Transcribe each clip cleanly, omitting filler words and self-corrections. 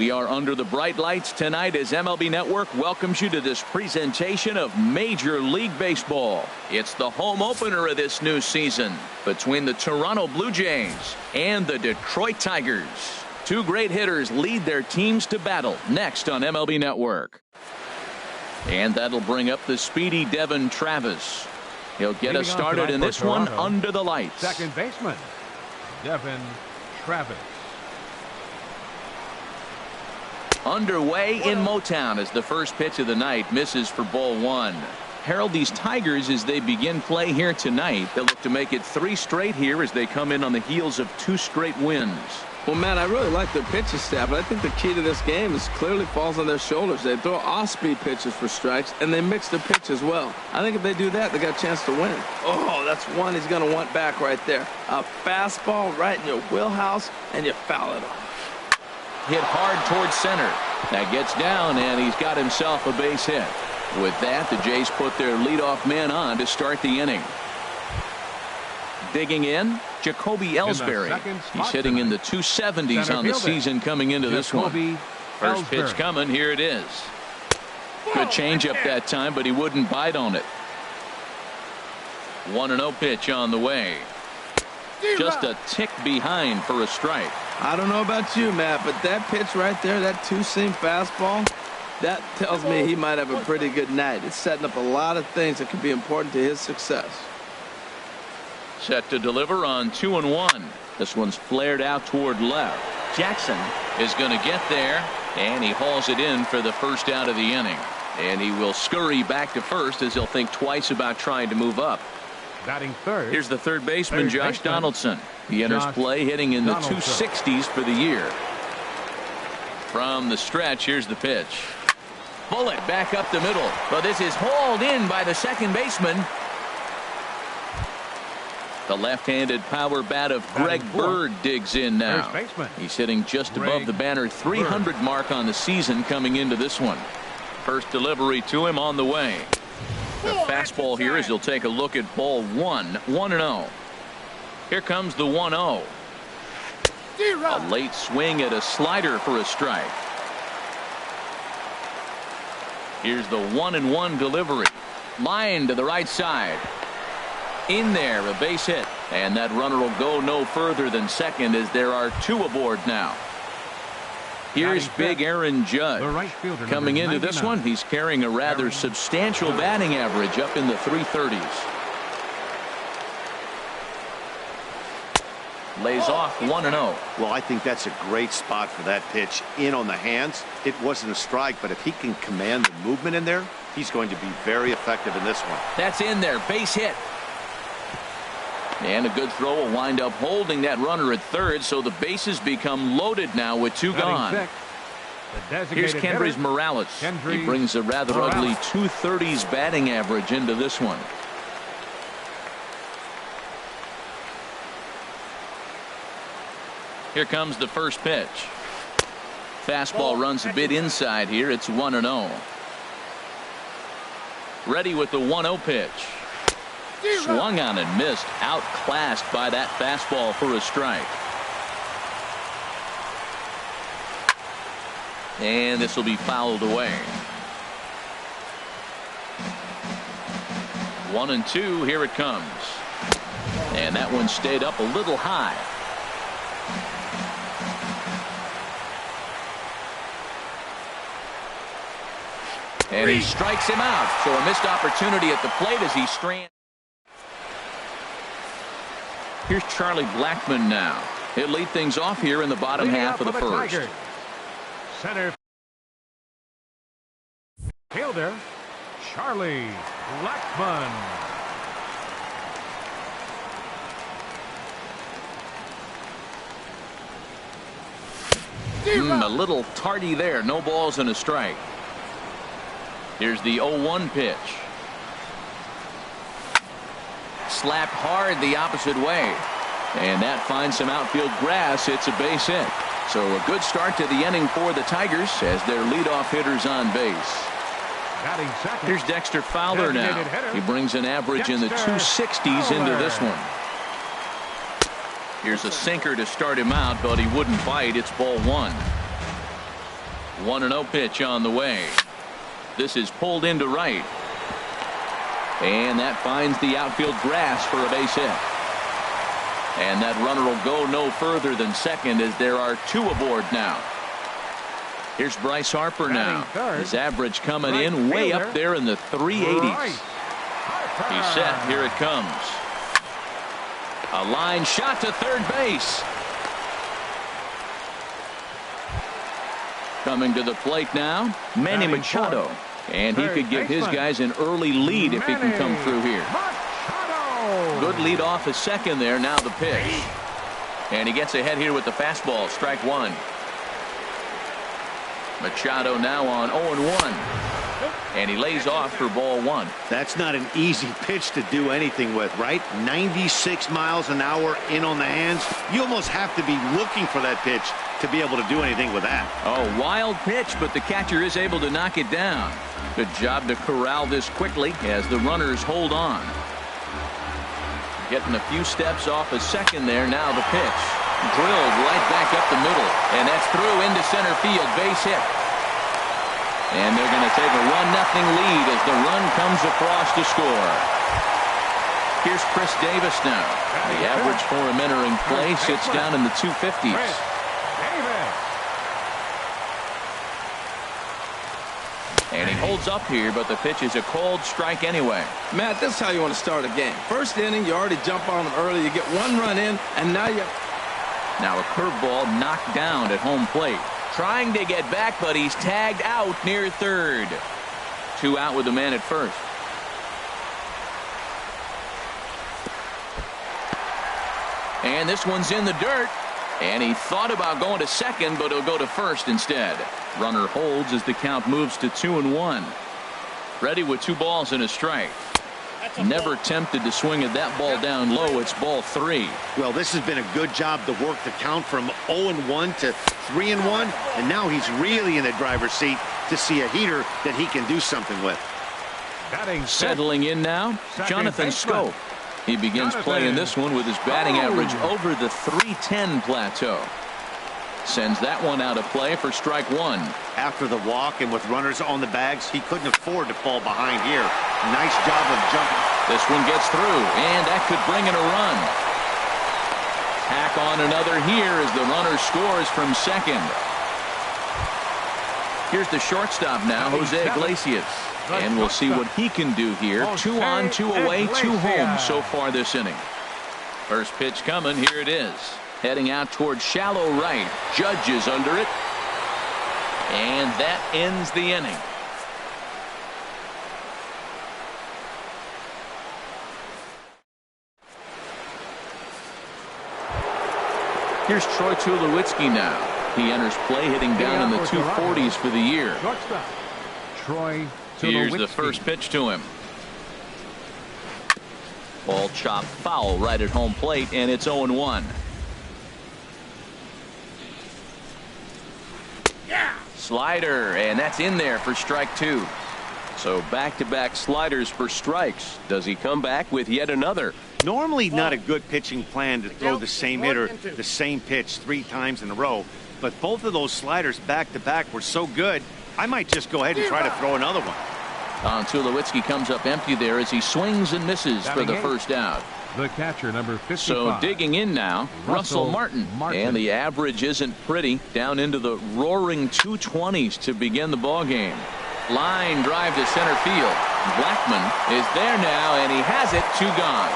We are under the bright lights tonight as MLB Network welcomes you to this presentation of Major League Baseball. It's the home opener of this new season between the Toronto Blue Jays and the Detroit Tigers. Two great hitters lead their teams to battle next on MLB Network. And that'll bring up the speedy Devin Travis. He'll get us started in this one under the lights. Second baseman, Devin Travis. Underway in Motown as the first pitch of the night misses for ball one. Harold, these Tigers, as they begin play here tonight, they'll look to make it 3 straight here as they come in on the heels of 2 straight wins. Well, Matt, I really like their pitching staff, but I think the key to this game is clearly falls on their shoulders. They throw off-speed pitches for strikes, and they mix their pitch as well. I think if they do that, they got a chance to win. Oh, that's one he's going to want back right there. A fastball right in your wheelhouse, and you foul it off. Hit hard towards center. That gets down, and he's got himself a base hit. With that, the Jays put their leadoff man on to start the inning. Digging in, Jacoby Ellsbury. He's hitting in the 270s on the season coming into this one. First pitch coming. Here it is. Good changeup that time, but he wouldn't bite on it. 1-0 pitch on the way. Just a tick behind for a strike. I don't know about you, Matt, but that pitch right there, that 2-seam fastball, that tells me he might have a pretty good night. It's setting up a lot of things that could be important to his success. Set to deliver on 2-1. This one's flared out toward left. Jackson is going to get there, and he hauls it in for the first out of the inning. And he will scurry back to first as he'll think twice about trying to move up. Batting third. Here's the third baseman, Josh Donaldson. He enters play hitting in the 260s for the year. From the stretch, here's the pitch. Bullet back up the middle, but this is hauled in by the second baseman. The left-handed power bat of Greg Bird digs in now. He's hitting just above the banner 300 mark on the season coming into this one. First delivery to him on the way. The fastball here as he'll take a look at ball one. 1-0. Here comes the 1-0. A late swing at a slider for a strike. Here's the 1-1 delivery. Line to the right side. In there, a base hit. And that runner will go no further than second as there are 2 aboard now. Here's big Aaron Judge. Coming into this one, he's carrying a rather substantial batting average up in the 330s. Lays off 1-0. Well, I think that's a great spot for that pitch. In on the hands. It wasn't a strike, but if he can command the movement in there, he's going to be very effective in this one. That's in there. Base hit. And a good throw will wind up holding that runner at third, so the bases become loaded now with 2 gone. Here's Kendrys Morales. He brings a rather ugly 230s batting average into this one. Here comes the first pitch. Fastball runs a bit inside here. It's 1-0. Ready with the 1-0 pitch. Swung on and missed. Outclassed by that fastball for a strike. And this will be fouled away. 1-2. Here it comes. And that one stayed up a little high. And he strikes him out. So a missed opportunity at the plate as he strands. Here's Charlie Blackmon now. He'll lead things off here in the bottom half of the first. Center fielder Charlie Blackmon. A little tardy there. No balls and a strike. Here's the 0-1 pitch. Slapped hard the opposite way. And that finds some outfield grass. It's a base hit. So a good start to the inning for the Tigers as their leadoff hitter's on base. Here's Dexter Fowler now. He brings an average in the 260s into this one. Here's a sinker to start him out, but he wouldn't bite. It's ball 1. 1-0 pitch on the way. This is pulled into right. And that finds the outfield grass for a base hit. And that runner will go no further than second as there are 2 aboard now. Here's Bryce Harper now. His average coming in way up there in the 380s. He's set. Here it comes. A line shot to third base. Coming to the plate now, Manny Machado. And he could give his guys an early lead if he can come through here. Good lead off his second there. Now the pitch. And he gets ahead here with the fastball. Strike 1. Machado now on 0-1. And he lays off for ball 1. That's not an easy pitch to do anything with, right? 96 miles an hour in on the hands. You almost have to be looking for that pitch to be able to do anything with that. Oh, wild pitch, but the catcher is able to knock it down. Good job to corral this quickly as the runners hold on. Getting a few steps off a second there. Now the pitch. Drilled right back up the middle. And that's through into center field. Base hit. And they're going to take a 1-0 lead as the run comes across to score. Here's Chris Davis now. The average for him entering play sits down in the 250s. And he holds up here, but the pitch is a cold strike anyway. Matt, this is how you want to start a game. First inning, you already jump on them early. You get 1 run in, and now you... Now a curveball knocked down at home plate. Trying to get back, but he's tagged out near third. 2 out with the man at first. And this one's in the dirt. And he thought about going to second, but he'll go to first instead. Runner holds as the count moves to 2-1. Ready with 2 balls and a strike. Never tempted to swing at that ball down low. It's ball 3. Well, this has been a good job to work the count from 0-1 to 3-1. And now he's really in the driver's seat to see a heater that he can do something with. Settling in now, Jonathan Schoop. He begins playing this one with his batting average over the 310 plateau. Sends that one out of play for strike 1. After the walk and with runners on the bags, he couldn't afford to fall behind here. Nice job of jumping. This one gets through, and that could bring in a run. Tack on another here as the runner scores from second. Here's the shortstop now, Jose Iglesias. And we'll see what he can do here. 2 on, 2 away, 2 home so far this inning. First pitch coming. Here it is. Heading out towards shallow right. Judge is under it. And that ends the inning. Here's Troy Tulowitzki now. He enters play hitting down in the 240s for the year. Troy. Here's the first pitch to him. Ball chopped foul right at home plate, and it's 0-1. Slider, and that's in there for strike 2. So back-to-back sliders for strikes. Does he come back with yet another? Normally not a good pitching plan to throw the same hitter the same pitch 3 times in a row. But both of those sliders back-to-back were so good, I might just go ahead and try to throw another one. Tulowitzki comes up empty there as he swings and misses for the first out. The catcher, number 55. So digging in now, Russell Martin. And the average isn't pretty, down into the roaring 220s to begin the ball game. Line drive to center field. Blackman is there now, and he has it. 2 gone.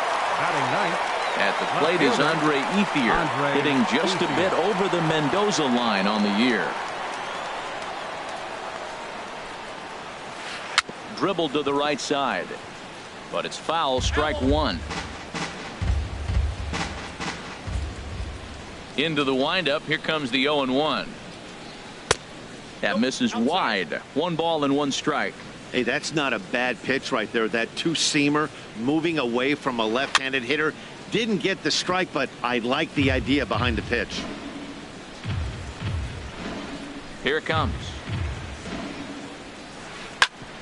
At the plate is Andre Ethier, hitting just a bit over the Mendoza line on the year. Dribbled to the right side, but it's foul. Strike 1. Into the windup. Here comes the 0-1. That misses wide. 1 ball and 1 strike. Hey, that's not a bad pitch right there. That 2-seamer moving away from a left-handed hitter. Didn't get the strike, but I like the idea behind the pitch. Here it comes.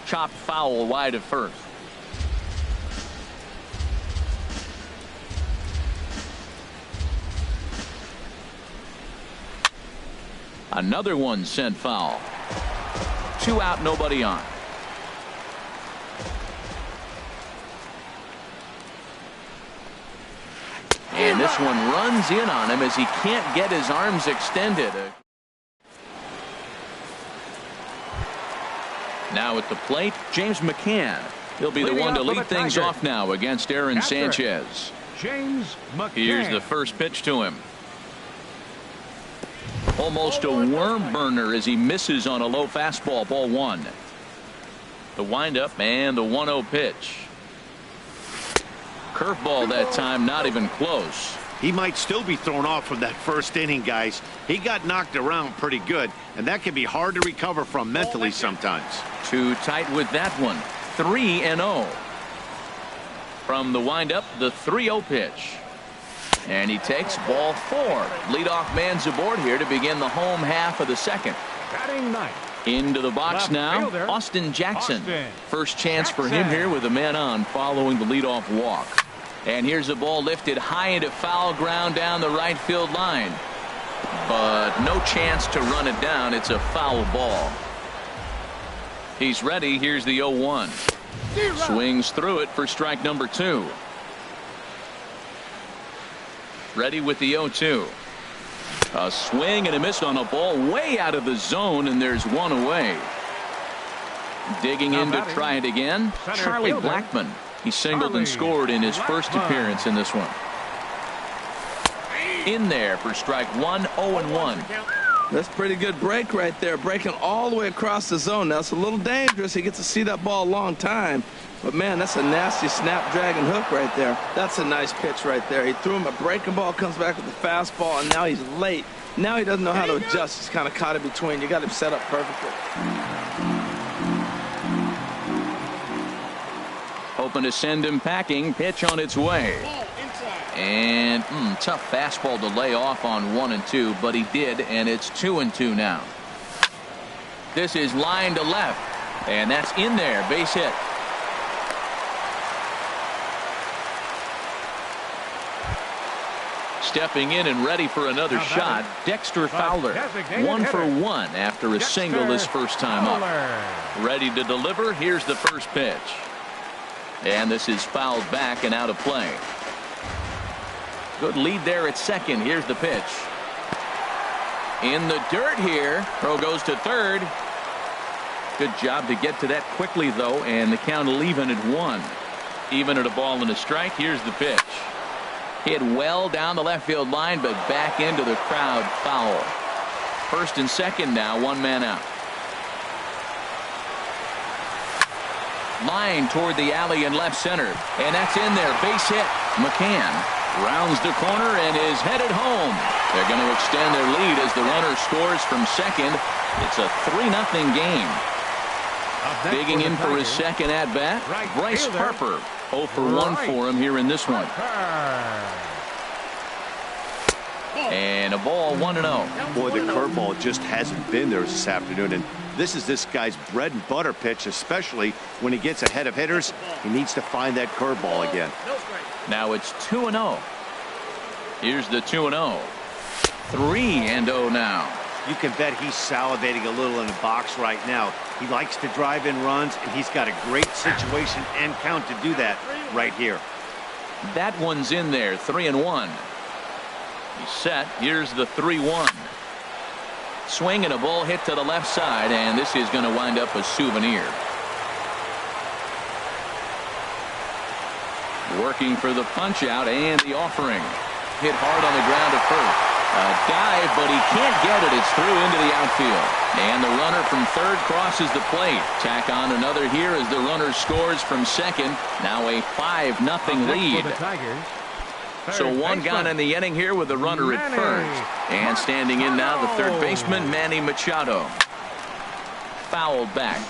Chopped foul wide of first. Another one sent foul. 2 out, nobody on. And this one runs in on him as he can't get his arms extended. Now at the plate, James McCann. He'll be the one to lead things off now against Aaron Sanchez. James McCann. Here's the first pitch to him. Almost a worm burner as he misses on a low fastball, ball 1. The windup and the 1-0 pitch. Curveball that time, not even close. He might still be thrown off from that first inning, guys. He got knocked around pretty good, and that can be hard to recover from mentally sometimes. Too tight with that one. 3-0. From the windup, the 3-0 pitch. And he takes ball 4. Leadoff man's aboard here to begin the home half of the second. Batting ninth. Into the box now, Austin Jackson. First chance for him here with a man on following the leadoff walk. And here's a ball lifted high into foul ground down the right field line. But no chance to run it down. It's a foul ball. He's ready. Here's the 0-1. Swings through it for strike number 2. Ready with the 0-2. A swing and a miss on a ball way out of the zone, and there's one away. Digging in to try it again, Charlie Blackmon. He singled and scored in his first appearance in this one. In there for strike 1, 0-1. That's a pretty good break right there, breaking all the way across the zone. Now, it's a little dangerous. He gets to see that ball a long time. But, man, that's a nasty snapdragon hook right there. That's a nice pitch right there. He threw him a breaking ball, comes back with a fastball, and now he's late. Now he doesn't know how to adjust. He's kind of caught in between. You got him set up perfectly. Hoping to send him packing. Pitch on its way. And tough fastball to lay off on 1 and 2, but he did, and it's 2 and 2 now. This is line to left, and that's in there. Base hit. Stepping in and ready for another shot, Dexter Fowler. 1 for 1 after a single his first time up. Ready to deliver. Here's the first pitch. And this is fouled back and out of play. Good lead there at second. Here's the pitch. In the dirt here. Throw goes to third. Good job to get to that quickly, though, and the count will even at 1. Even at a ball and a strike. Here's the pitch. Hit well down the left field line, but back into the crowd, foul. First and second now, 1 man out. Line toward the alley in left center, and that's in there. Base hit. McCann rounds the corner and is headed home. They're going to extend their lead as the runner scores from second. It's a 3-0 game. Digging in for his second at bat, Bryce Harper. 0 for 1 for him here in this one. And a ball, 1-0. Boy, the curveball just hasn't been there this afternoon, and this is this guy's bread and butter pitch, especially when he gets ahead of hitters. He needs to find that curveball again. Now it's 2-0. Here's the 2-0. 3-0 now. You can bet he's salivating a little in the box right now. He likes to drive in runs, and he's got a great situation and count to do that right here. That one's in there. 3-1. He's set. Here's the 3-1. Swing and a ball hit to the left side, and this is going to wind up a souvenir. Working for the punch out and the offering. Hit hard on the ground at first. A dive, but he can't get it. It's through into the outfield. And the runner from third crosses the plate. Tack on another here as the runner scores from second. Now a 5-0 lead. So 1 gone in the inning here with the runner at first. And standing in now the third baseman, Manny Machado. Fouled back.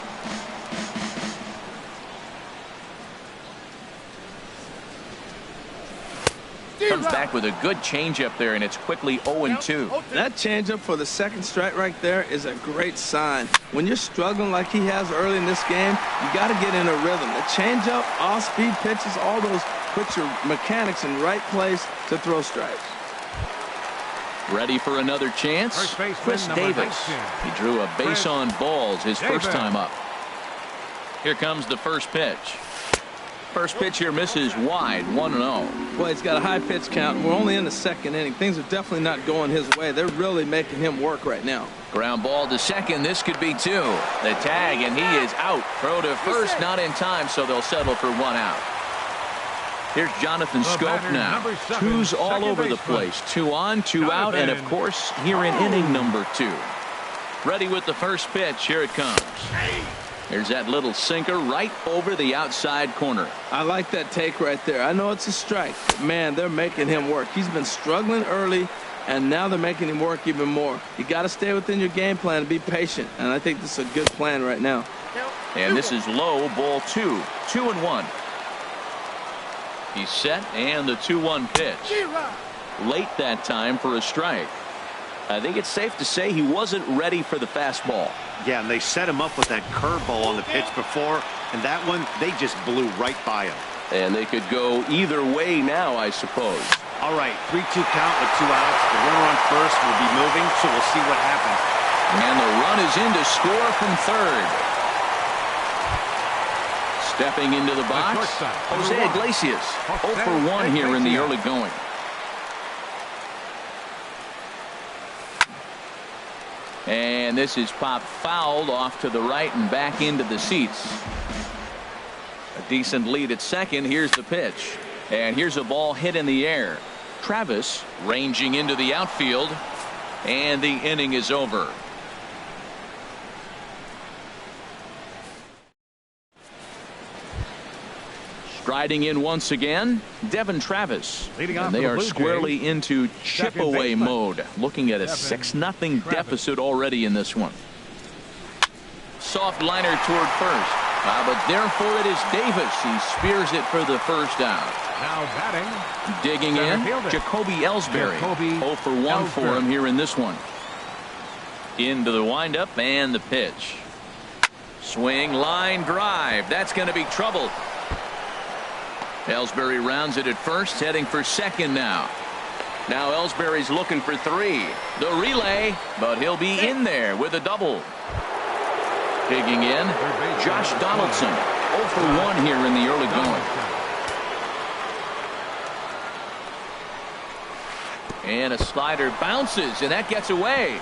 Comes back with a good changeup there, and it's quickly 0-2. That changeup for the second strike right there is a great sign. When you're struggling like he has early in this game, you got to get in a rhythm. The changeup, off-speed pitches, all those put your mechanics in right place to throw strikes. Ready for another chance? First baseman, Chris number Davis. 19. He drew a base on balls his first Davis. time up. Here comes the first pitch. First pitch here misses wide, 1-0. Well, he's got a high pitch count. We're only in the second inning. Things are definitely not going his way. They're really making him work right now. Ground ball to second. This could be two. The tag, and he is out. Throw to first, not in time, so they'll settle for one out. Here's Jonathan Scope now. number 7, Two's all second over the baseman. place. 2 on, 2 out, and of Jonathan. course, here in inning number 2. Ready with the first pitch. Here it comes. There's that little sinker right over the outside corner. I like that take right there. I know it's a strike, but man, they're making him work. He's been struggling early, and now they're making him work even more. You got to stay within your game plan and be patient, and I think this is a good plan right now. And this is low, ball 2. 2-1. He's set, and the 2-1 pitch. Late that time for a strike. I think it's safe to say he wasn't ready for the fastball. Yeah, and they set him up with that curveball on the pitch before, and that one, they just blew right by him. And they could go either way now, I suppose. All right, 3-2 count with 2 outs. The runner on first will be moving, so we'll see what happens. And the run is in to score from third. Stepping into the box, Jose Iglesias. 0 for 1 here in the early going. And this is popped fouled off to the right and back into the seats. A decent lead at second. Here's the pitch. And here's a ball hit in the air. Travis ranging into the outfield. And the inning is over. Striding in once again, Devin Travis. Leading off And they for the are Blue squarely Jays, into chip-away baseman, mode. Looking at a 6-0 deficit already in this one. Soft liner toward first. But therefore it is Davis. He spears it for the first out. Now batting. Digging in, Center fielder. Jacoby Ellsbury. Jacoby 0 for 1 for Ellsbury. him here in this one. Into the windup and the pitch. Swing, line, drive. That's going to be trouble. Ellsbury rounds it at first, heading for second now. Now Ellsbury's looking for 3. The relay, but he'll be in there with a double. Digging in, Josh Donaldson. 0 for 1 here in the early going. And a slider bounces, and that gets away.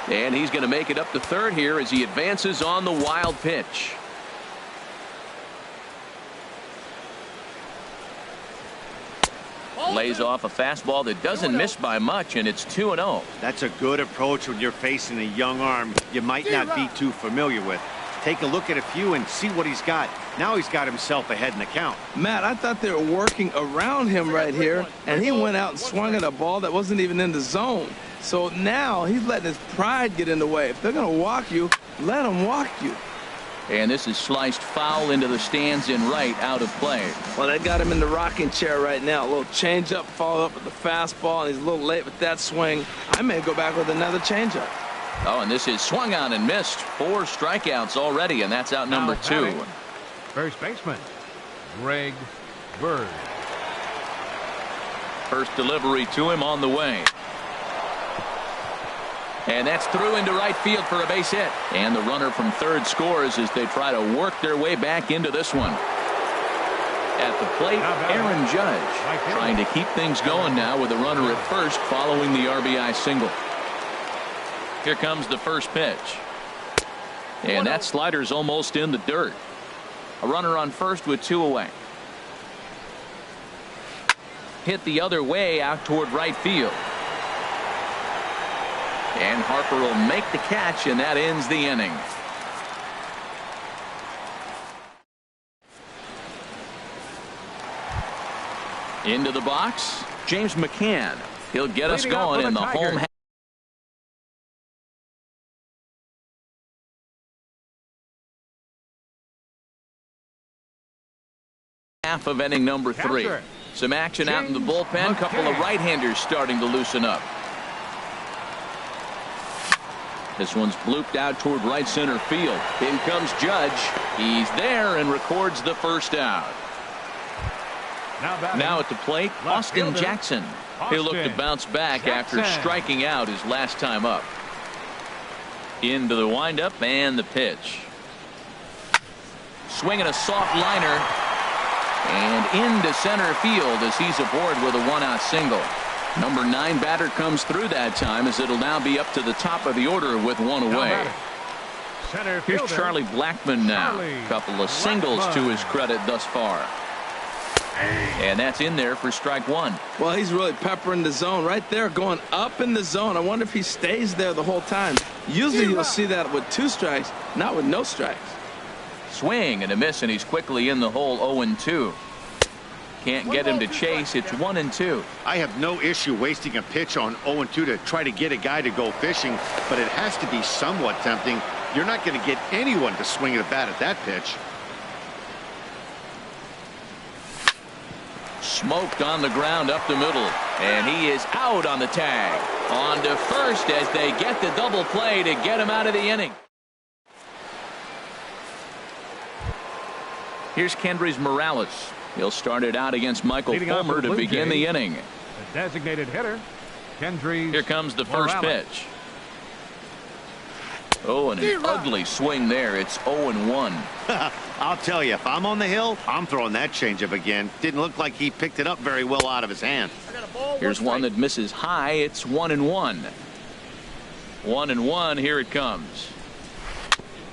And he's going to make it up to third here as he advances on the wild pitch. Lays off a fastball that doesn't miss by much, and it's 2-0. That's a good approach when you're facing a young arm you might not be too familiar with. Take a look at a few and see what he's got. Now he's got himself ahead in the count. Matt, I thought they were working around him right here, and he went out and swung at a ball that wasn't even in the zone. So now he's letting his pride get in the way. If they're going to walk you, let them walk you. And this is sliced foul into the stands in right, out of play. Well, they got him in the rocking chair right now. A little changeup, followed up with the fastball, and he's a little late with that swing. I may go back with another changeup. Oh, and this is swung on and missed. 4 strikeouts already, and that's out number 2. batting. First baseman, Greg Bird. First delivery to him on the way. And that's through into right field for a base hit. And the runner from third scores as they try to work their way back into this one. At the plate, Aaron Judge trying to keep things going now with a runner at first following the RBI single. Here comes the first pitch. And that slider's almost in the dirt. A runner on first with 2 away. Hit the other way out toward right field. And Harper will make the catch, and that ends the inning. Into the box, James McCann. He'll get us going in the home half of inning number 3. Some action out in the bullpen. Couple of right-handers starting to loosen up. This one's blooped out toward right center field. In comes Judge. He's there and records the first out. Now at the plate, Austin Jackson. He'll look to bounce back after striking out his last time up. Into the windup and the pitch. Swinging a soft liner. And into center field as he's aboard with a one-out single. Number 9 batter comes through that time as it'll now be up to the top of the order with one away. Here's Charlie Blackmon now. A couple of singles to his credit thus far. And that's in there for strike one. Well, he's really peppering the zone right there, going up in the zone. I wonder if he stays there the whole time. Usually you'll see that with 2 strikes, not with no strikes. Swing and a miss, and he's quickly in the hole 0-2. Can't get him to chase. It's 1-2. I have no issue wasting a pitch on 0-2 to try to get a guy to go fishing, but it has to be somewhat tempting. You're not going to get anyone to swing at a bat at that pitch. Smoked on the ground up the middle, and he is out on the tag. On to first as they get the double play to get him out of the inning. Here's Kendrys Morales. He'll start it out against Michael Fulmer to begin the inning. The designated hitter, Kendrys. Here comes the first pitch. Oh, and an ugly swing there. It's 0-1. I'll tell you, if I'm on the hill, I'm throwing that changeup again. Didn't look like he picked it up very well out of his hand. Here's one that misses high. It's 1-1. 1-1. Here it comes.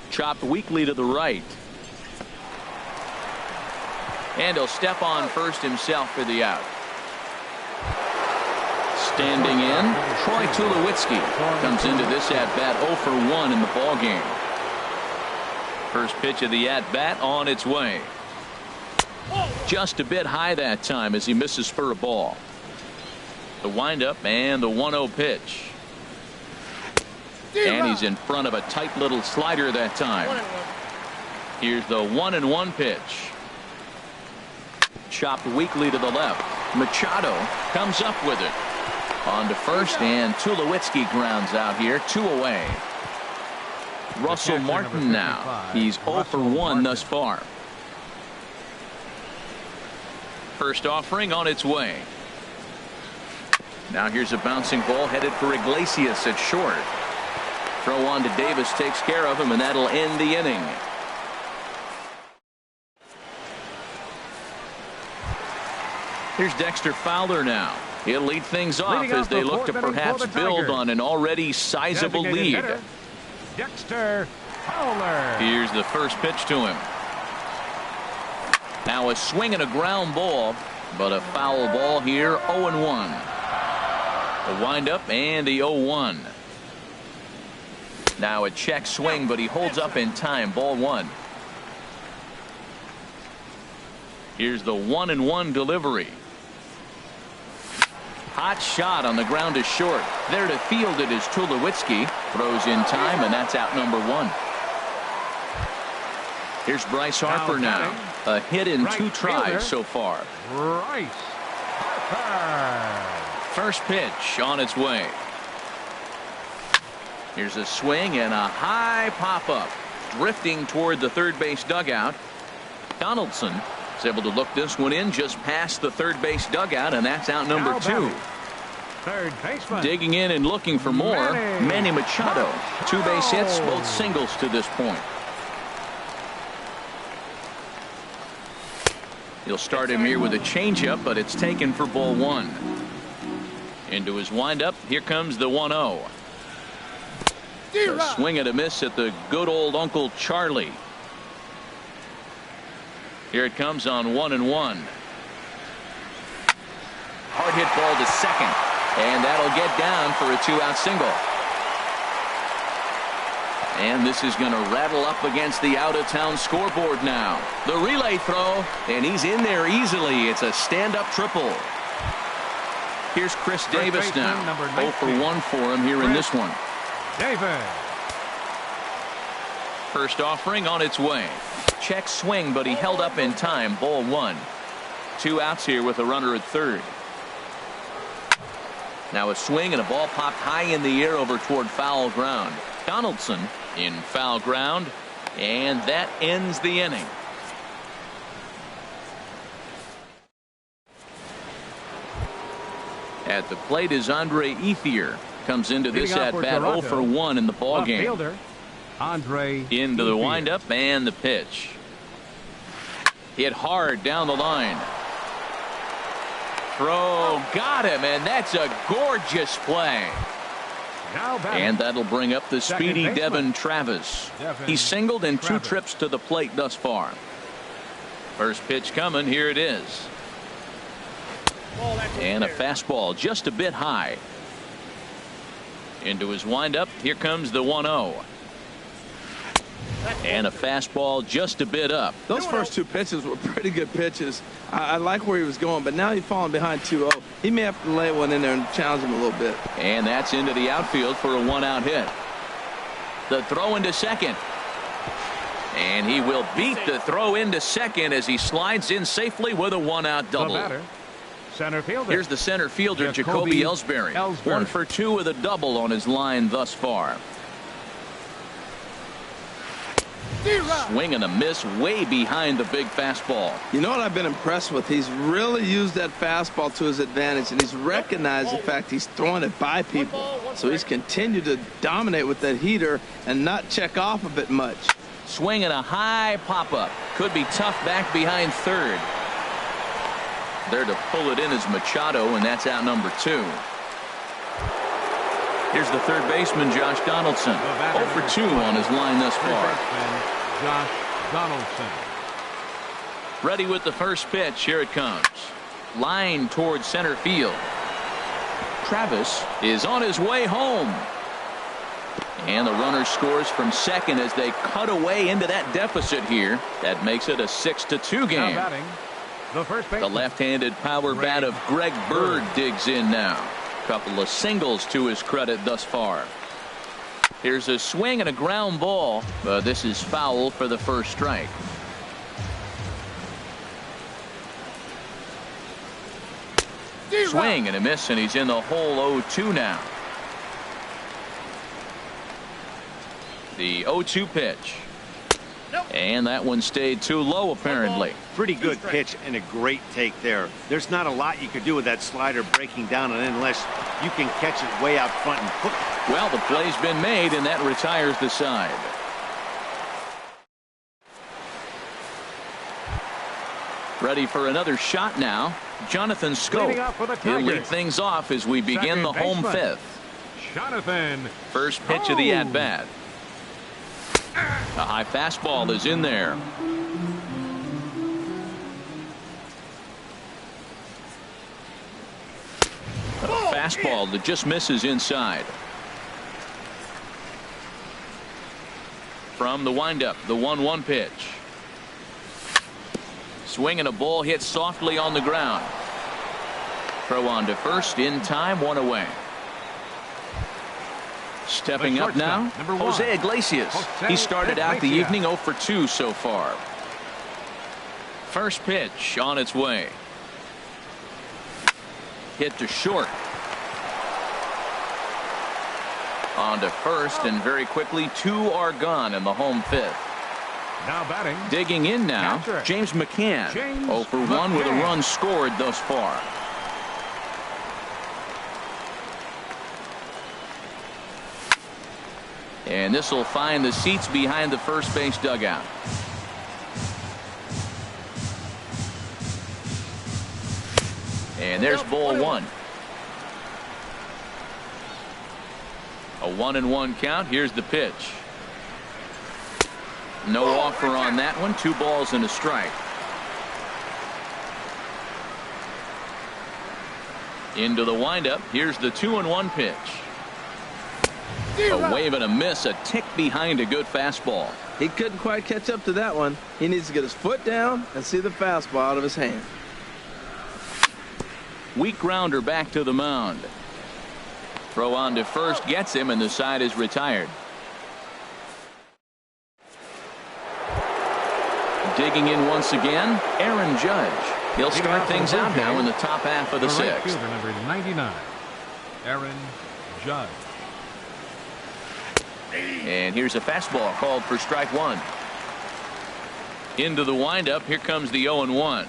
Chopped weakly to the right. And he'll step on first himself for the out. Standing in, Troy Tulowitzki comes into this at-bat 0 for 1 in the ballgame. First pitch of the at-bat on its way. Just a bit high that time as he misses for a ball. The windup and the 1-0 pitch. And he's in front of a tight little slider that time. Here's the 1-1 pitch. Chopped weakly to the left. Machado comes up with it. On to first, and Tulowitzki grounds out here. 2 away. Russell Martin now. He's 0 for 1 thus far. First offering on its way. Now here's a bouncing ball headed for Iglesias at short. Throw on to Davis takes care of him, and that'll end the inning. Here's Dexter Fowler now. He'll lead things off as they look to perhaps build on an already sizable lead. Dexter Fowler. Here's the first pitch to him. Now a swing and a ground ball, but a foul ball here. 0-1. The windup and the 0-1. Now a check swing, but he holds up in time. Ball 1. Here's the 1-1 delivery. Hot shot on the ground is short. There to field it is Tulowitzki. Throws in time, and that's out number 1. Here's Bryce Harper now. A hit in 2 tries so far. Bryce Harper. First pitch on its way. Here's a swing and a high pop-up. Drifting toward the third base dugout. Donaldson is able to look this one in just past the third base dugout, and that's out number 2. Third baseman. Digging in and looking for more, Manny Machado. 2 base hits, both singles to this point. He'll start him here with a changeup, but it's taken for ball 1. Into his windup, here comes the 1-0. A swing and a miss at the good old Uncle Charlie. Here it comes on 1-1. Hard hit ball to second, and that'll get down for a 2-out single. And this is going to rattle up against the out-of-town scoreboard now. The relay throw, and he's in there easily. It's a stand-up triple. Here's Chris Davis now. 0 for 1 for him here in this one. Davis. First offering on its way. Check swing, but he held up in time. Ball 1. 2 outs here with a runner at third. Now a swing and a ball popped high in the air over toward foul ground. Donaldson in foul ground, and that ends the inning. At the plate is Andre Ethier. Comes into this Leading off for at-bat 0 for 1 in the ball game. Fielder, Andre Into the Ethier. windup and the pitch. Hit hard down the line. Throw got him, and that's a gorgeous play. Now batting. And that'll bring up the Second speedy baseman. Devin Travis. He's singled in 2 Travis. trips to the plate thus far. First pitch coming. Here it is. And a fastball just a bit high. Into his windup. Here comes the 1-0. And a fastball just a bit up. Those first 2 pitches were pretty good pitches. I like where he was going, but now he's falling behind 2-0. He may have to lay one in there and challenge him a little bit. And that's into the outfield for a 1-out hit. The throw into second. And he will beat the throw into second as he slides in safely with a 1-out The double. batter, center fielder. Here's the center fielder, Jacoby Ellsbury. 1 for 2 with a double on his line thus far. Swing and a miss way behind the big fastball. You know what I've been impressed with? He's really used that fastball to his advantage, and he's recognized the fact he's throwing it by people. So he's continued to dominate with that heater and not check off a bit much. Swing and a high pop-up. Could be tough back behind third. There to pull it in is Machado, and that's out number 2. Here's the third baseman, Josh Donaldson. 0 for 2 on his line thus Third far. baseman, Josh Donaldson. Ready with the first pitch. Here it comes. Line towards center field. Travis is on his way home. And the runner scores from second as they cut away into that deficit here. That makes it a 6-2 Now game. batting, the first The baseman. left-handed power bat of Greg Bird digs in now. Couple of singles to his credit thus far. Here's a swing and a ground ball, but this is foul for the first strike. Swing and a miss, and he's in the hole 0-2 now. The 0-2 pitch. And that one stayed too low, apparently. Pretty good pitch and a great take there. There's not a lot you could do with that slider breaking down and unless you can catch it way out front and hook. Well, the play's been made, and that retires the side. Ready for another shot now. Jonathan Scope. Leading off for the He'll lead Tigers. things off as we begin Second the home baseman. 5th. Jonathan. First pitch of the at-bat. A high fastball is in there. A fastball that just misses inside. From the windup, the 1-1 pitch. Swing and a ball hit softly on the ground. Throw on to first in time, 1 away. Stepping The up now, shortstop, number 1. Jose Iglesias. He started out the Iglesias. evening 0 for 2 so far. First pitch on its way. Hit to short. On to first, and very quickly 2 are gone in the home 5th. Now batting, Digging in now, Catcher. James McCann. James 0 for 1 with a McCann. run scored thus far. And this will find the seats behind the first base dugout. And there's ball 1. A 1-1 count. Here's the pitch. No offer on that one. 2 balls and a strike. Into the windup. Here's the 2-1 pitch. A wave and a miss, a tick behind a good fastball. He couldn't quite catch up to that one. He needs to get his foot down and see the fastball out of his hand. Weak grounder back to the mound. Throw on to first gets him, and the side is retired. Digging in once again, Aaron Judge. He'll start things out now in the top half of the the right 6th. fielder, number 99, Aaron Judge. And here's a fastball called for strike 1. Into the windup. Here comes the 0-1.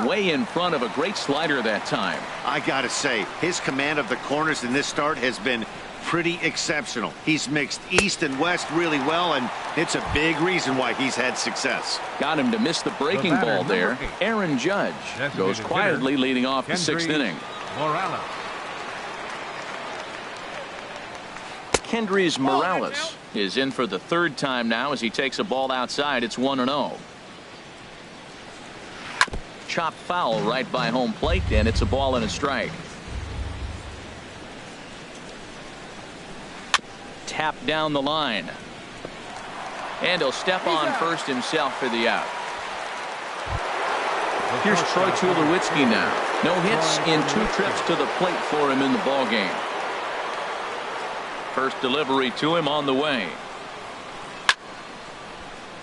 Way in front of a great slider that time. I gotta say, his command of the corners in this start has been pretty exceptional. He's mixed east and west really well, and it's a big reason why he's had success. Got him to miss the breaking ball there. Aaron Judge goes quietly leading off the 6th inning. Kendrys Morales is in for the 3rd time now as he takes a ball outside. It's 1-0. Chop foul right by home plate, and it's a ball and a strike. Tap down the line. And he'll step on first himself for the out. Here's Troy Tulowitzki now. No hits in 2 trips to the plate for him in the ballgame. First delivery to him on the way.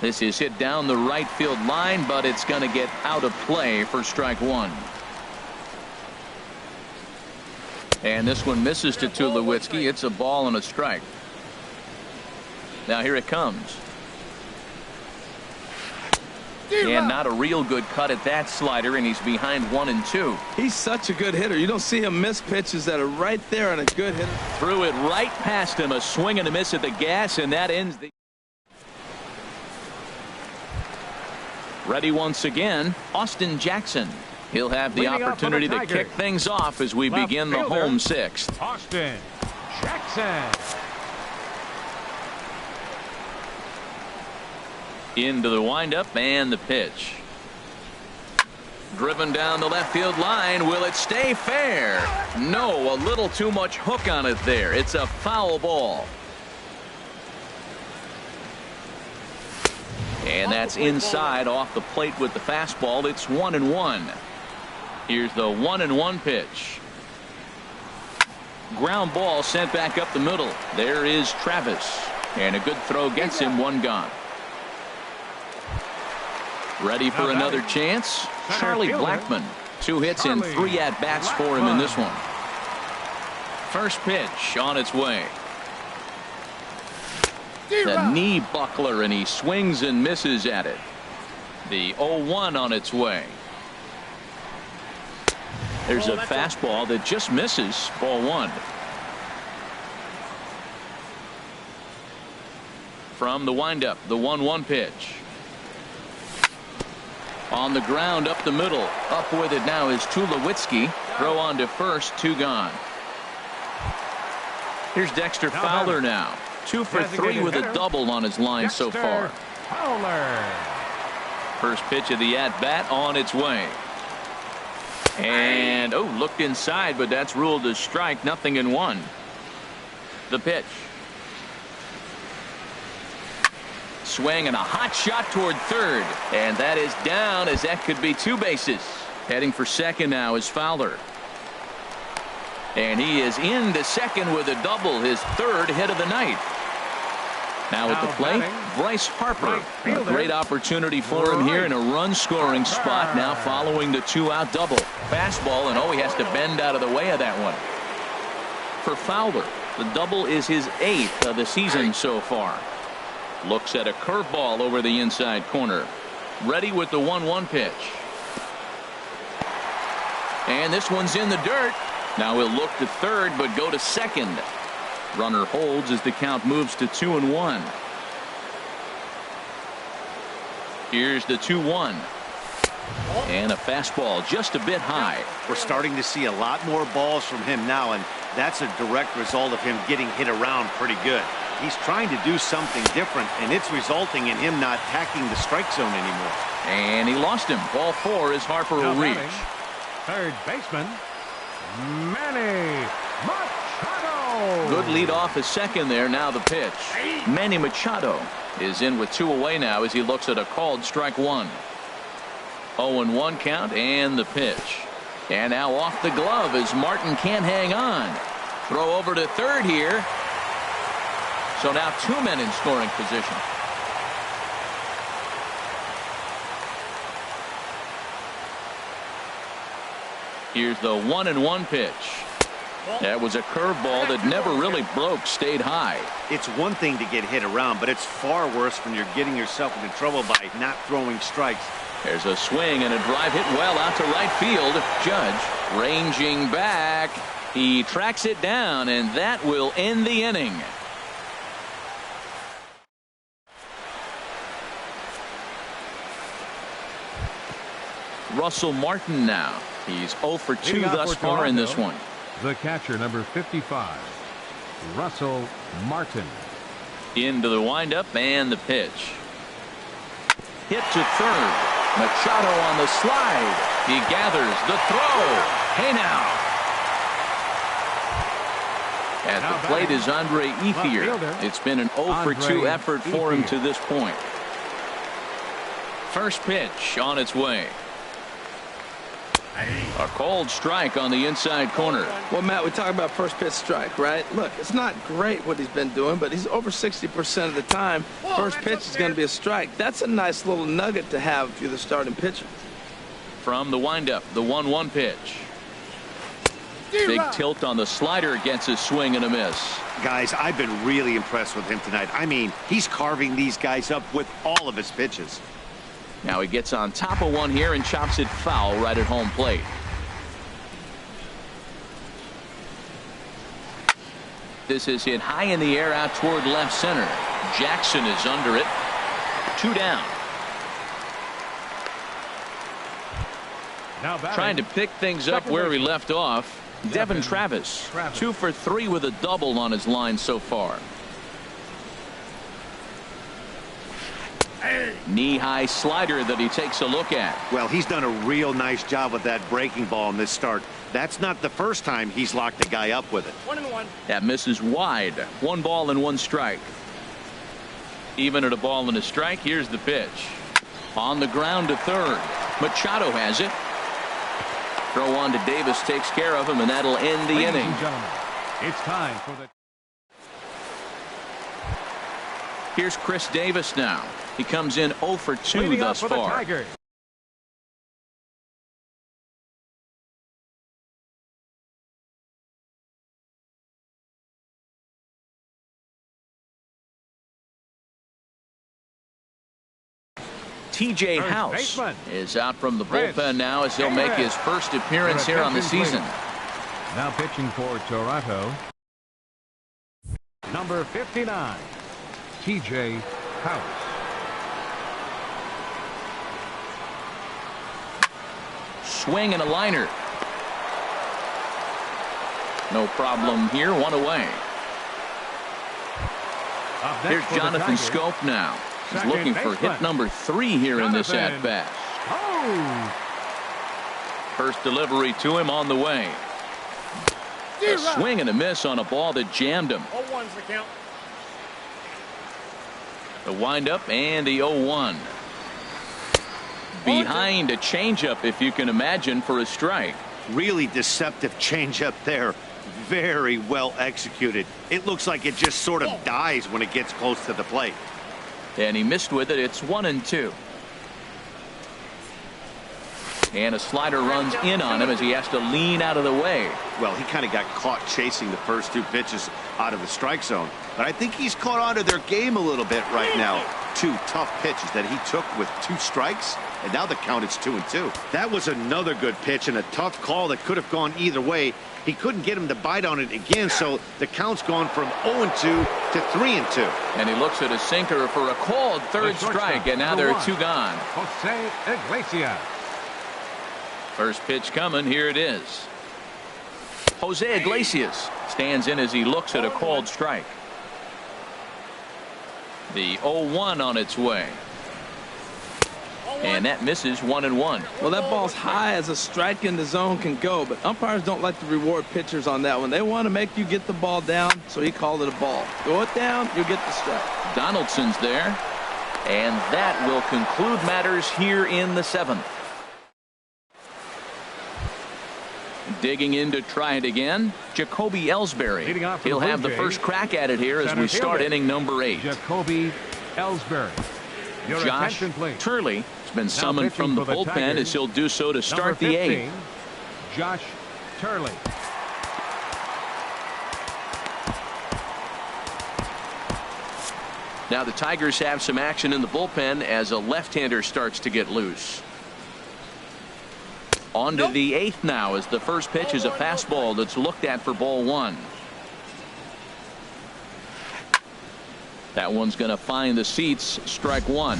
This is hit down the right field line, but it's going to get out of play for strike 1. And this one misses to Tulowitzki. It's a ball and a strike. Now here it comes. And not a real good cut at that slider, and he's behind 1-2. He's such a good hitter. You don't see him miss pitches that are right there on a good hitter. Threw it right past him. A swing and a miss at the gas, and that ends the... Ready once again, Austin Jackson. He'll have the opportunity to kick things off as we begin the home 6th. Austin Jackson. Into the windup and the pitch. Driven down the left field line. Will it stay fair? No, a little too much hook on it there. It's a foul ball. And that's inside off the plate with the fastball. It's 1-1. Here's the 1-1 pitch. Ground ball sent back up the middle. There is Travis. And a good throw gets him, 1 gone. Ready for another chance. Charlie Blackmon. 2 hits and 3 at-bats for him in this one. First pitch on its way. The knee buckler, and he swings and misses at it. The 0-1 on its way. There's a fastball that just misses. Ball 1. From the windup, the 1-1 pitch. On the ground up the middle. Up with it now is Tulowitzki. Throw on to first. 2 gone. Here's Dexter Fowler now. 2 for 3 with a double on his line so far. First pitch of the at-bat on its way. And looked inside, but that's ruled as strike. 0-1. The pitch. Swing and a hot shot toward third, and that is down, as that could be 2 bases. Heading for second now is Fowler, and he is into second with a double, his 3rd hit of the night. Now at the plate, Bryce Harper. A great opportunity for him here in a run-scoring spot now following the 2-out double. Fastball, and he has to bend out of the way of that one. For Fowler, the double is his 8th of the season so far. Looks at a curveball over the inside corner. Ready with the 1-1 pitch. And this one's in the dirt. Now he'll look to third, but go to second. Runner holds as the count moves to 2-1. Here's the 2-1. And a fastball just a bit high. We're starting to see a lot more balls from him now, and that's a direct result of him getting hit around pretty good. He's trying to do something different, and it's resulting in him not attacking the strike zone anymore. And he lost him. Ball 4 as Harper will reach. Third baseman, Manny Machado. Good lead off his second there. Now the pitch. Manny Machado is in with 2 away now as he looks at a called strike 1. 0-1 count and the pitch. And now off the glove as Martin can't hang on. Throw over to third here. So now 2 men in scoring position. Here's the 1-1 pitch. That was a curveball that never really broke, stayed high. It's one thing to get hit around, but it's far worse when you're getting yourself into trouble by not throwing strikes. There's a swing and a drive hit well out to right field. Judge ranging back. He tracks it down, and that will end the inning. Russell Martin now. He's 0 for 2 thus far in this one. The catcher, number 55, Russell Martin. Into the windup and the pitch. Hit to third. Machado on the slide. He gathers the throw. Hey now. At the plate is Andre Ethier. It's been an 0 for 2 effort for him to this point. First pitch on its way. A called strike on the inside corner. Well, Matt, we talk about first pitch strike, right? Look, it's not great what he's been doing, but he's over 60% of the time. First pitch is going to be a strike. That's a nice little nugget to have if you're the starting pitcher. From the windup, the 1-1 pitch. Big tilt on the slider, gets a swing and a miss. Guys, I've been really impressed with him tonight. I mean, he's carving these guys up with all of his pitches. Now he gets on top of one here and chops it foul right at home plate. This is hit high in the air out toward left center. Jackson is under it. 2 down. Now trying to pick things up where he left off. Devin Travis. 2 for 3 with a double on his line so far. Knee-high slider that he takes a look at. Well, he's done a real nice job with that breaking ball in this start. That's not the first time he's locked a guy up with it. 1-1. That misses wide. 1 ball and 1 strike. Even at a ball and a strike, here's the pitch. On the ground to third. Machado has it. Throw on to Davis takes care of him, and that'll end the Ladies inning. and gentlemen, it's time for the... Here's Chris Davis now. He comes in 0 for 2 Leading thus up for the far. Tigers. TJ First House baseman. is out from the Chris bullpen now as he'll make his first appearance here on the season. Now pitching for Toronto, number 59, TJ House. Swing and a liner. No problem here. 1 away. Up next Here's for the Jonathan Tigers, Scope now. He's second looking for hit baseman. number 3 here in this Jonathan. at-bat. Oh! First delivery to him on the way. A swing and a miss on a ball that jammed him. 0-1's the count. The windup and the 0-1. Behind a changeup, if you can imagine, for a strike. Really deceptive changeup there. Very well executed. It looks like it just sort of dies when it gets close to the plate. And he missed with it. It's 1-2. And a slider runs in on him as he has to lean out of the way. Well, he kind of got caught chasing the first 2 pitches out of the strike zone. But I think he's caught on to their game a little bit right now. 2 tough pitches that he took with 2 strikes. And now the count is 2-2. That was another good pitch and a tough call that could have gone either way. He couldn't get him to bite on it again, so the count's gone from 0-2 to 3-2. And he looks at a sinker for a called third strike, and now there are 2 gone. Jose Iglesias. First pitch coming. Here it is. Jose Iglesias stands in as he looks at a called strike. The 0-1 on its way. And that misses 1-1. Well, that ball's high as a strike in the zone can go, but umpires don't like to reward pitchers on that one. They want to make you get the ball down, so he called it a ball. Go it down, you get the strike. Donaldson's there. And that will conclude matters here in the 7th. Digging in to try it again, Jacoby Ellsbury. Leading off for He'll the Blue have the Jays, first crack at it here as center we start fielder, inning number 8. Jacoby Ellsbury. Your Josh attention, please. Turley has been Now summoned from the pitching for the bullpen Tigers, as he'll do so to start number the 15, 8th. Josh Turley. Now the Tigers have some action in the bullpen as a left-hander starts to get loose. On to the 8th now, as the first pitch is a fastball that's looked at for ball 1. That one's going to find the seats. Strike 1.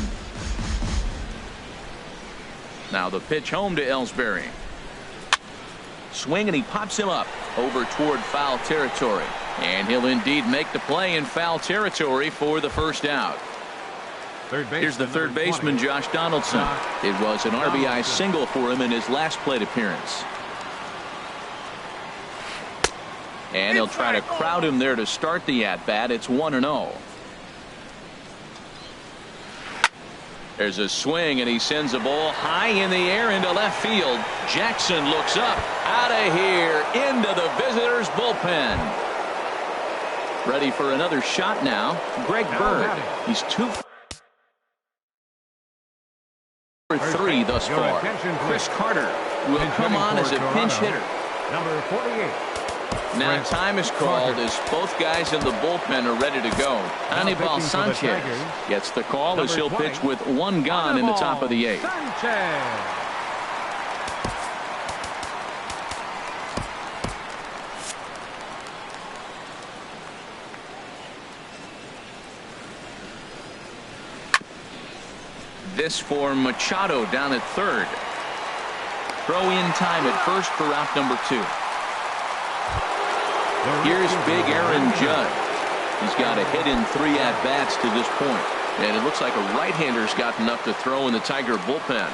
Now the pitch home to Ellsbury. Swing, and he pops him up over toward foul territory. And he'll indeed make the play in foul territory for the first out. Here's the third baseman, Josh Donaldson. It was an RBI single for him in his last plate appearance. And he'll try to crowd him there to start the at-bat. It's 1-0. There's a swing, and he sends a ball high in the air into left field. Jackson looks up, out of here, into the visitors' bullpen. Ready for another shot now, Greg Bird. He's 2 for 3 thus far. Chris Carter will come on as a pinch hitter. Number 48. Now time is called as both guys in the bullpen are ready to go. Anibal Sanchez gets the call as he'll pitch with 1 gone in the top of the 8th. This for Machado down at 3rd. Throw in time at first for out number 2. Here's big Aaron Judge. He's got a hit in 3 at-bats to this point. And it looks like a right-hander's got enough to throw in the Tiger bullpen.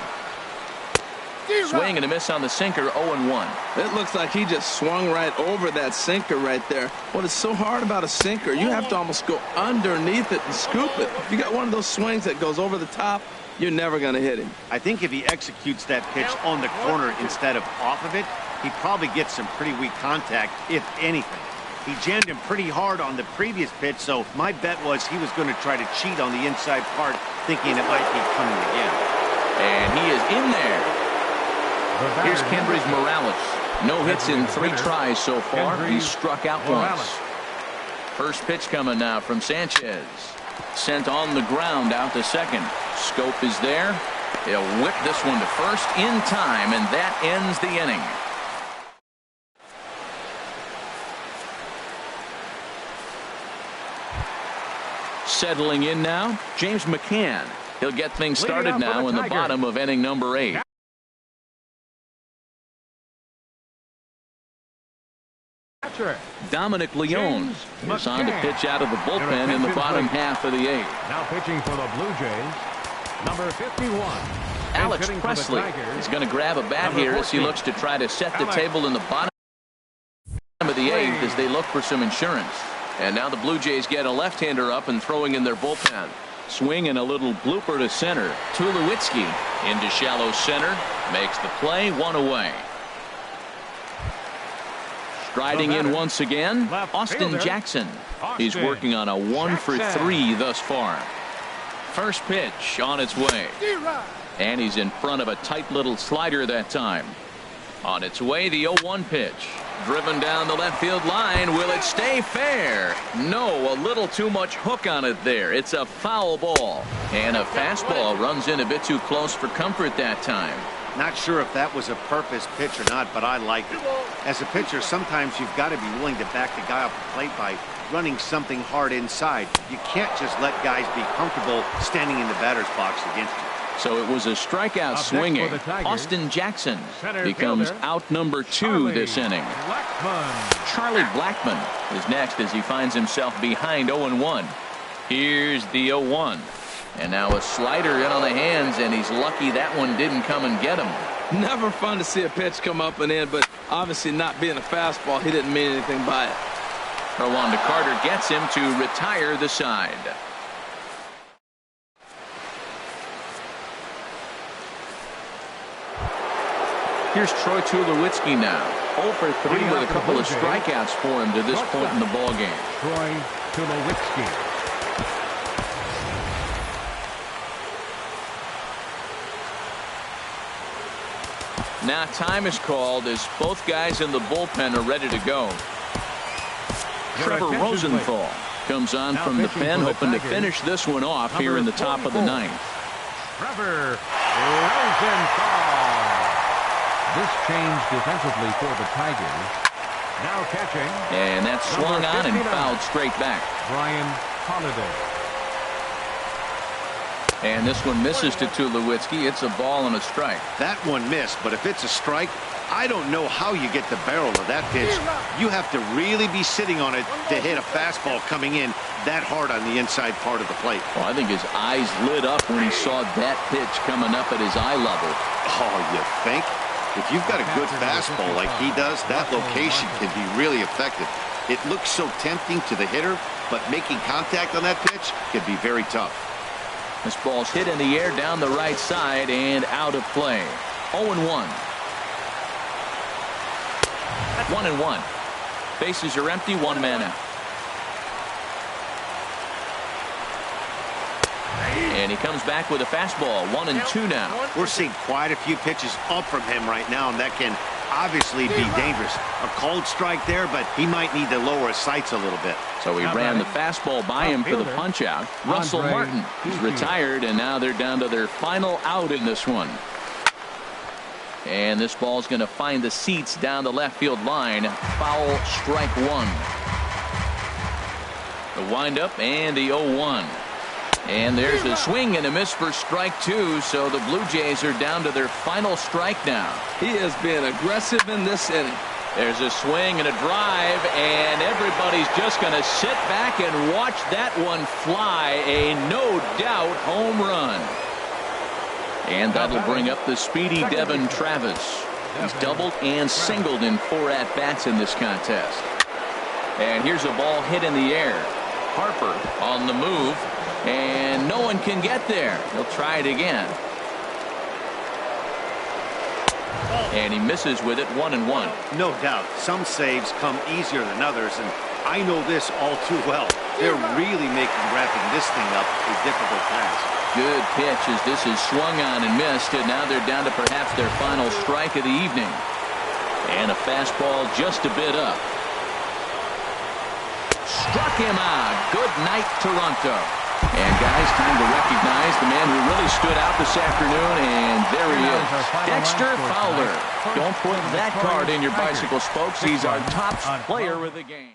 Swing and a miss on the sinker, 0-1. It looks like he just swung right over that sinker right there. What is so hard about a sinker, you have to almost go underneath it and scoop it. If you got one of those swings that goes over the top, you're never going to hit him. I think if he executes that pitch on the corner instead of off of it, he probably gets some pretty weak contact, if anything. He jammed him pretty hard on the previous pitch, so my bet was he was going to try to cheat on the inside part, thinking it might be coming again. And he is in there. Here's Kendrys Morales. No hits in 3 tries so far. He's struck out once. First pitch coming now from Sanchez. Sent on the ground out to second. Scope is there. He'll whip this one to first in time, and that ends the inning. Settling in now, James McCann. He'll get things started now in the bottom of inning number 8. Dominic Leone is on to pitch out of the bullpen in the bottom half of the 8th. Now pitching for the Blue Jays, number 51. Alex Presley is going to grab a bat here as he looks to try to set the table in the bottom of the 8th as they look for some insurance. And now the Blue Jays get a left-hander up and throwing in their bullpen. Swing and a little blooper to center. Tulowitzki into shallow center. Makes the play, 1 away. Striding in once again, Austin Jackson. He's working on a 1 for 3 thus far. First pitch on its way. And he's in front of a tight little slider that time. On its way, the 0-1 pitch. Driven down the left field line. Will it stay fair? No, a little too much hook on it there. It's a foul ball. And a fastball runs in a bit too close for comfort that time. Not sure if that was a purpose pitch or not, but I like it. As a pitcher, sometimes you've got to be willing to back the guy off the plate by running something hard inside. You can't just let guys be comfortable standing in the batter's box against you. So it was a strikeout swinging. Austin Jackson becomes out number 2 this inning. Charlie Blackmon is next as he finds himself behind 0-1. Here's the 0-1. And now a slider in on the hands, and he's lucky that one didn't come and get him. Never fun to see a pitch come up and in, but obviously not being a fastball, he didn't mean anything by it. Throw on to Carter gets him to retire the side. Here's Troy Tulowitzki now. 0 for 3 with a couple of strikeouts for him to this point in the ballgame. Troy Tulowitzki. Now time is called as both guys in the bullpen are ready to go. Trevor Rosenthal comes on from the pen, hoping to finish this one off here in the top of the 9th. Trevor Rosenthal. This change defensively for the Tigers. Now catching. And that's swung on and fouled straight back. Brian Holiday. And this one misses to Tulowitzki. It's a ball and a strike. That one missed, but if it's a strike, I don't know how you get the barrel of that pitch. You have to really be sitting on it to hit a fastball coming in that hard on the inside part of the plate. Well, I think his eyes lit up when he saw that pitch coming up at his eye level. Oh, you think? If you've got a good fastball like he does, that location can be really effective. It looks so tempting to the hitter, but making contact on that pitch can be very tough. This ball's hit in the air down the right side and out of play. 0-1. 1-1. Bases are empty, one man out. And he comes back with a fastball. 1-2 now. We're seeing quite a few pitches up from him right now, and that can obviously be dangerous. A cold strike there, but he might need to lower his sights a little bit. So he ran the fastball by him for the punch out. Russell Martin is retired, and now they're down to their final out in this one. And this ball's going to find the seats down the left field line. Foul, strike one. The windup and the 0-1. And there's a swing and a miss for strike two, so the Blue Jays are down to their final strike now. He has been aggressive in this inning. There's a swing and a drive, and everybody's just going to sit back and watch that one fly. A no-doubt home run. And that'll bring up the speedy Devin Travis. He's doubled and singled in 4 at-bats in this contest. And here's a ball hit in the air. Harper on the move, and no one can get there. He'll try it again. And he misses with it. 1-1. No doubt. Some saves come easier than others, and I know this all too well. They're really making wrapping this thing up a difficult task. Good pitch as this is swung on and missed, and now they're down to perhaps their final strike of the evening. And a fastball just a bit up. Struck him out. Good night, Toronto. And guys, time to recognize the man who really stood out this afternoon, and there he is, Dexter Fowler. Don't put that card in your bicycle spokes. He's our top player of the game.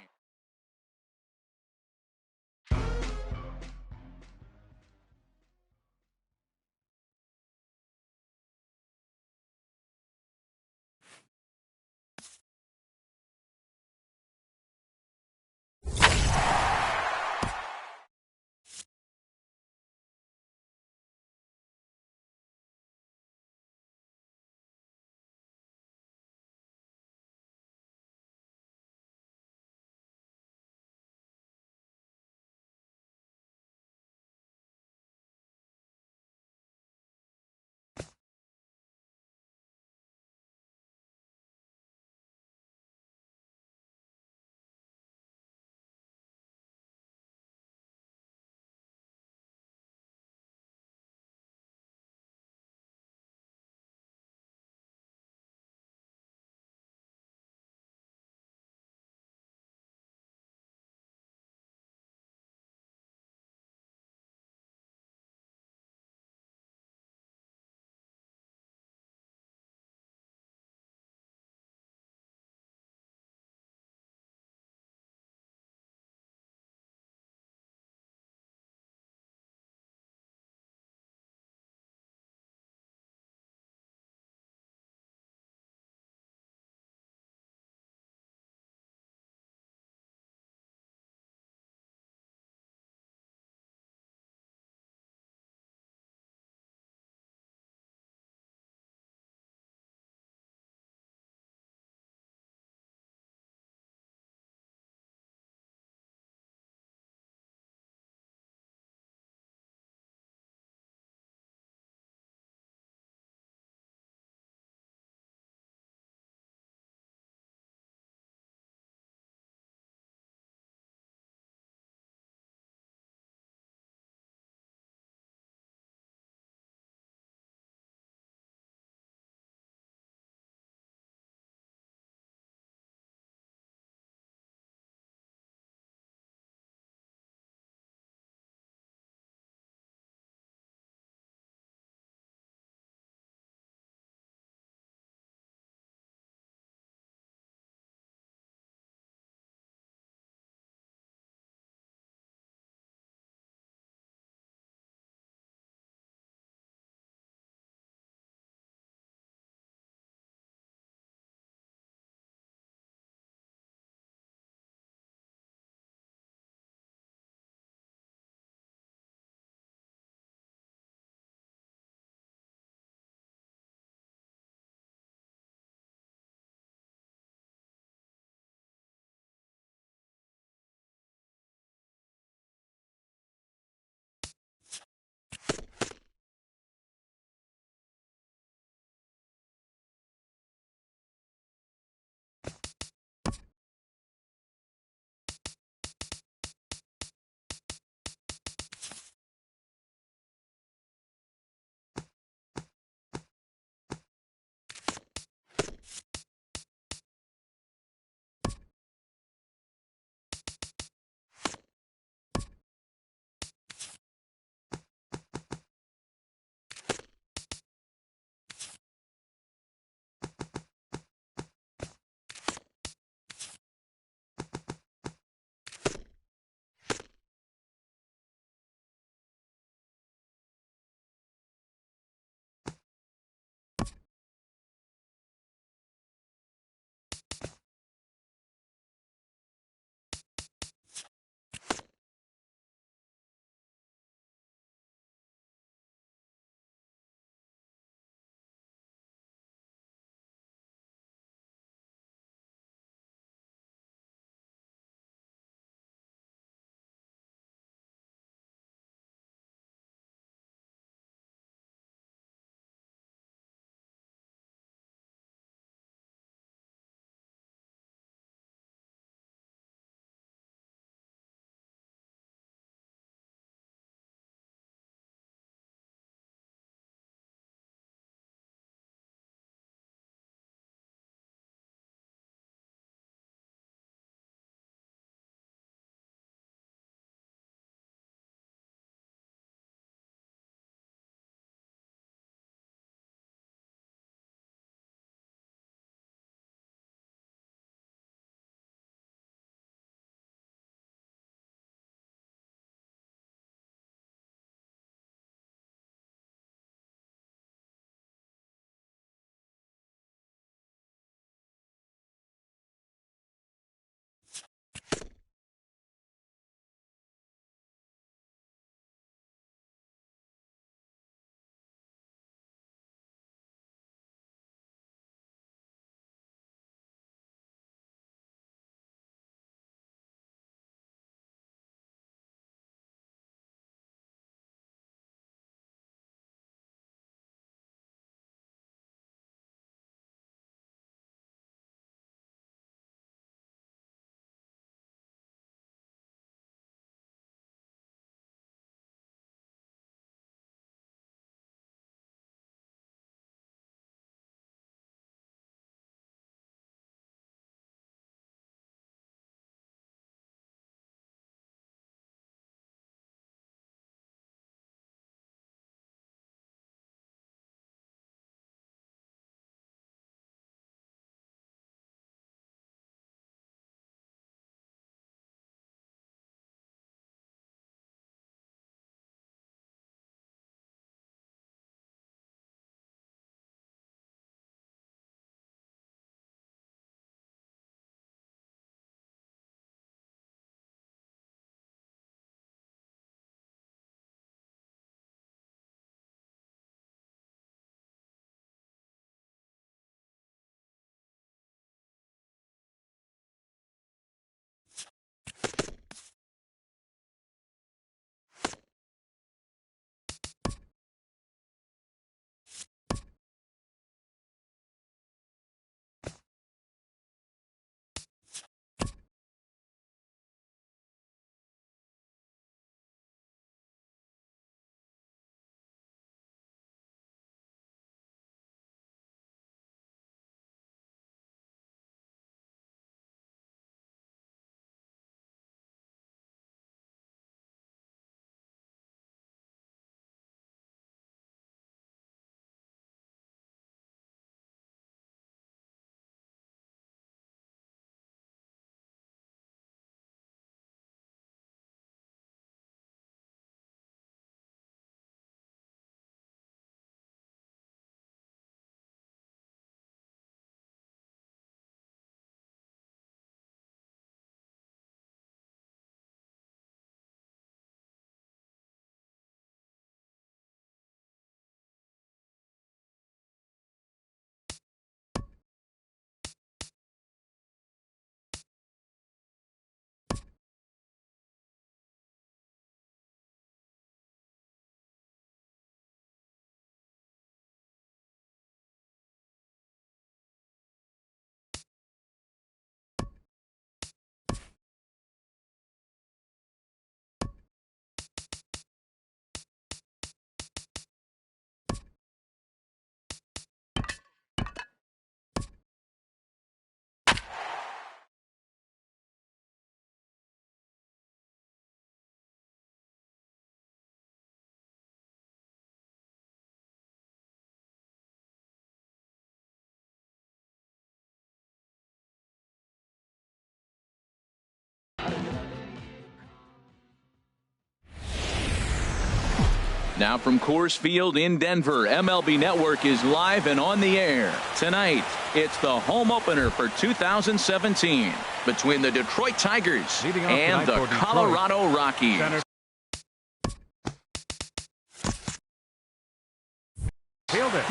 Now from Coors Field in Denver, MLB Network is live and on the air. Tonight, it's the home opener for 2017 between the Detroit Tigers and the Colorado Rockies.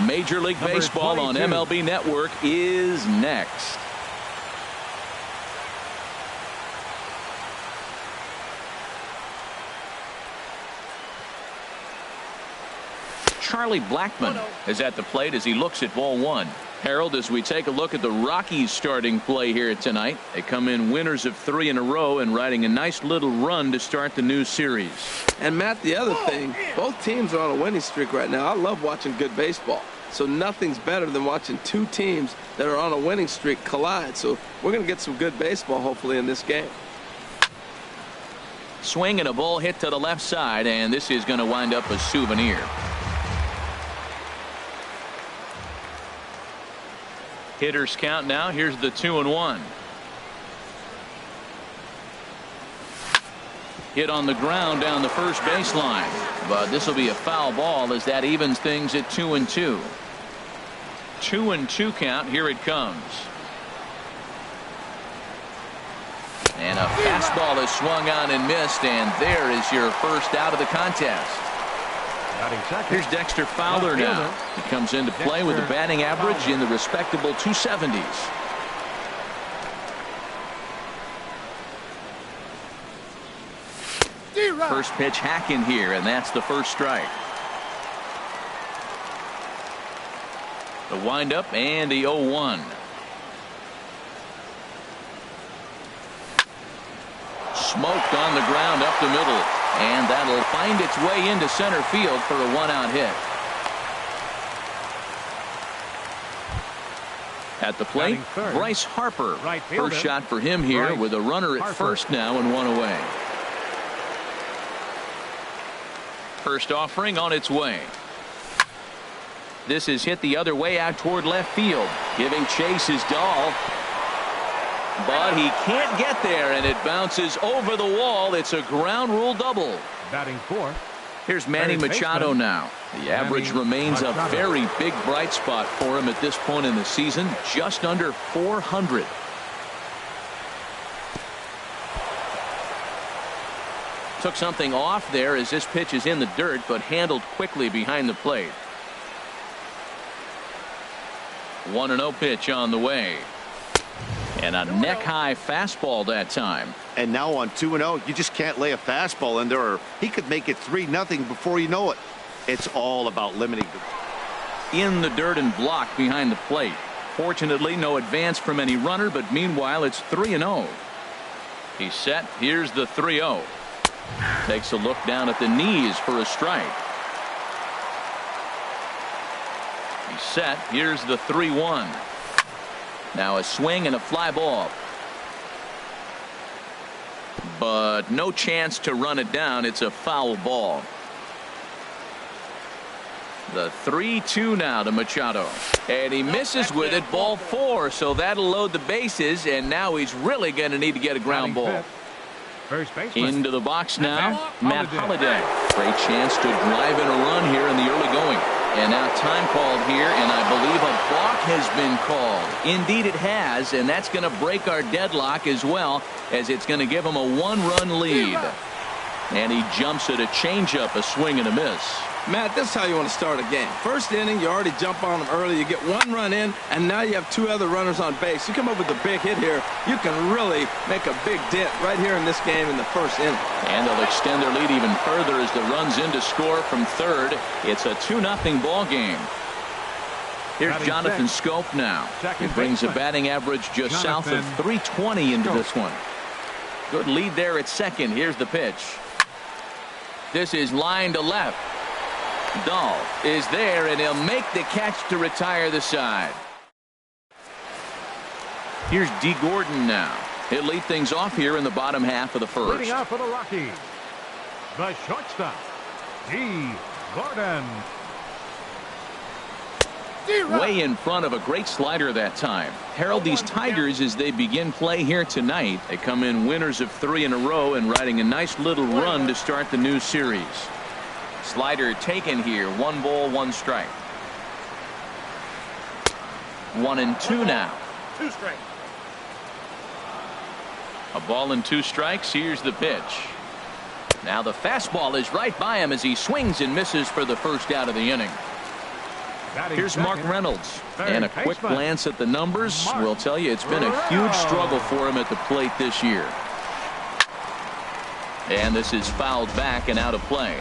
Major League Baseball on MLB Network is next. Charlie Blackmon is at the plate as he looks at ball one. Harold, as we take a look at the Rockies starting play here tonight, they come in winners of 3 in a row and riding a nice little run to start the new series. And Matt, the other thing, both teams are on a winning streak right now. I love watching good baseball. So nothing's better than watching two teams that are on a winning streak collide. So we're going to get some good baseball hopefully in this game. Swing and a ball hit to the left side, and this is going to wind up a souvenir. Hitters count now. Here's the 2-1. Hit on the ground down the first baseline, but this will be a foul ball as that evens things at 2-2. 2-2 count. Here it comes. And a fastball is swung on and missed, and there is your first out of the contest. Here's Dexter Fowler now. He comes into play with a batting average in the respectable 270s. First pitch hacking here, and that's the first strike. The windup and the 0-1. Smoked on the ground up the middle. And that'll find its way into center field for a one-out hit. At the plate, Bryce Harper. First shot for him here with a runner at first now and one away. First offering on its way. This is hit the other way out toward left field. Giving chase is Dahl. But he can't get there, and it bounces over the wall. It's a ground rule double. Batting fourth. Here's Manny Machado now. The average remains a very big bright spot for him at this point in the season, just under 400. Took something off there as this pitch is in the dirt, but handled quickly behind the plate. 1-0 pitch on the way. And a neck-high fastball that time. And now on 2-0, you just can't lay a fastball in there, or he could make it 3-0 before you know it. It's all about limiting the... In the dirt and blocked behind the plate. Fortunately, no advance from any runner, but meanwhile, it's 3-0. He's set. Here's the 3-0. Takes a look down at the knees for a strike. He's set. Here's the 3-1. Now a swing and a fly ball. But no chance to run it down. It's a foul ball. The 3-2 now to Machado. And he misses with it. Ball 4. So that'll load the bases. And now he's really going to need to get a ground ball. Into the box now, Matt Holliday. Great chance to drive in a run here in the early going. And now time called here, and I believe a balk has been called. Indeed it has, and that's going to break our deadlock as well, as it's going to give him a 1-run lead. And he jumps at a changeup, a swing and a miss. Matt, this is how you want to start a game. First inning, you already jump on them early. You get 1 run in, and now you have 2 other runners on base. You come up with a big hit here, you can really make a big dent right here in this game in the first inning. And they'll extend their lead even further as the run's in to score from third. It's a 2-0 ball game. Here's Jonathan Scope now. He brings a batting average just south of 320 into this one. Good lead there at second. Here's the pitch. This is line to left. Dahl is there, and he'll make the catch to retire the side. Here's D. Gordon now. He'll lead things off here in the bottom half of the first. Leading off for the Rockies, the shortstop, D. Gordon. Way in front of a great slider that time. Harold, these Tigers, as they begin play here tonight, they come in winners of 3 in a row and riding a nice little run to start the new series. Slider taken here. 1 ball, 1 strike. 1-2 now. 2 strikes. A ball and 2 strikes. Here's the pitch. Now the fastball is right by him as he swings and misses for the first out of the inning. Here's Mark Reynolds, and a quick glance at the numbers will tell you it's been a huge struggle for him at the plate this year. And this is fouled back and out of play.